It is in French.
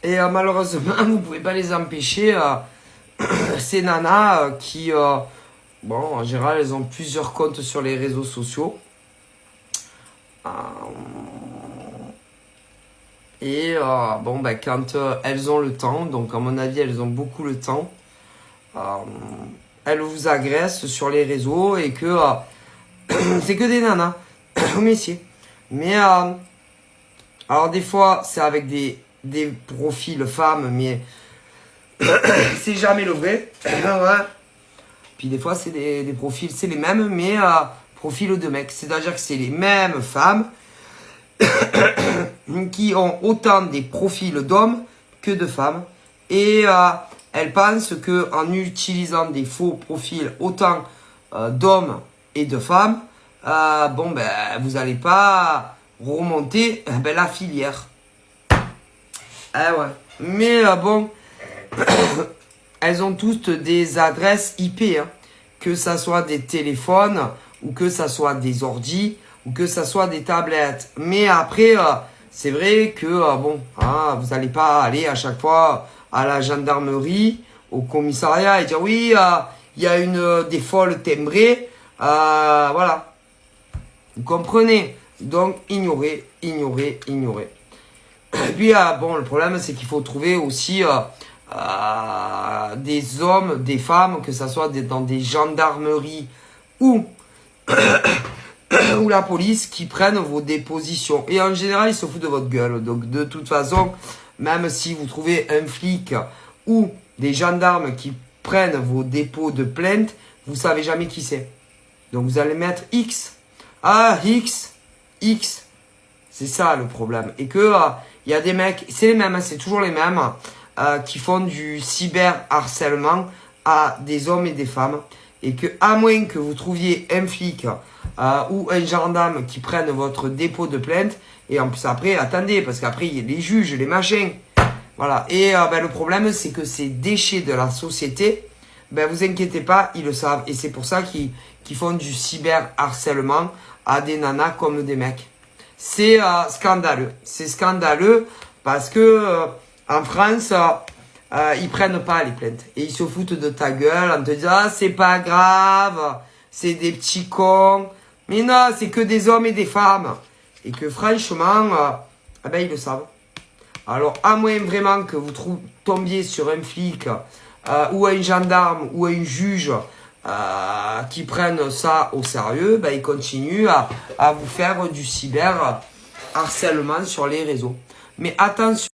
Et malheureusement, vous pouvez pas les empêcher. Ces nanas qui, bon, en général, elles ont plusieurs comptes sur les réseaux sociaux. Et bon, ben, quand elles ont le temps, donc à mon avis, elles ont beaucoup le temps, elles vous agressent sur les réseaux et que c'est que des nanas, messieurs. Mais alors des fois, c'est avec des profils femmes, mais c'est jamais le vrai. Ouais. Puis des fois, c'est des profils, c'est les mêmes, mais profils de mecs. C'est-à-dire que c'est les mêmes femmes qui ont autant des profils d'hommes que de femmes. Et elles pensent qu'en utilisant des faux profils autant d'hommes et de femmes, bon, ben, vous n'allez pas remonter la filière. Ah ouais. Mais bon, elles ont toutes des adresses IP, hein. Que ça soit des téléphones, ou que ça soit des ordis, ou que ça soit des tablettes. Mais après, c'est vrai que, bon, hein, vous n'allez pas aller à chaque fois à la gendarmerie, au commissariat et dire oui, il y a des folles timbrées. Voilà. Vous comprenez? Donc, ignorer. Et puis, bon, le problème, c'est qu'il faut trouver aussi des hommes, des femmes, que ça soit dans des gendarmeries ou, ou la police, qui prennent vos dépositions. Et en général, ils se foutent de votre gueule. Donc, de toute façon, même si vous trouvez un flic ou des gendarmes qui prennent vos dépôts de plainte, vous savez jamais qui c'est. Donc, vous allez mettre X. Ah, X. C'est ça le problème. Et que il y a des mecs, c'est les mêmes, c'est toujours les mêmes, qui font du cyberharcèlement à des hommes et des femmes. Et que, à moins que vous trouviez un flic ou un gendarme qui prenne votre dépôt de plainte, et en plus après, attendez, parce qu'après, il y a les juges, les machins. Voilà. Et le problème, c'est que ces déchets de la société, vous inquiétez pas, ils le savent. Et c'est pour ça qu'ils font du cyberharcèlement à des nanas comme des mecs. C'est scandaleux. C'est scandaleux parce que en France, ils prennent pas les plaintes. Et ils se foutent de ta gueule en te disant ah, c'est pas grave, c'est des petits cons. Mais non, c'est que des hommes et des femmes. Et que franchement, ils le savent. Alors, à moins vraiment que vous tombiez sur un flic ou un gendarme ou un juge qui prennent ça au sérieux, ils continuent à vous faire du cyber harcèlement sur les réseaux. Mais attention.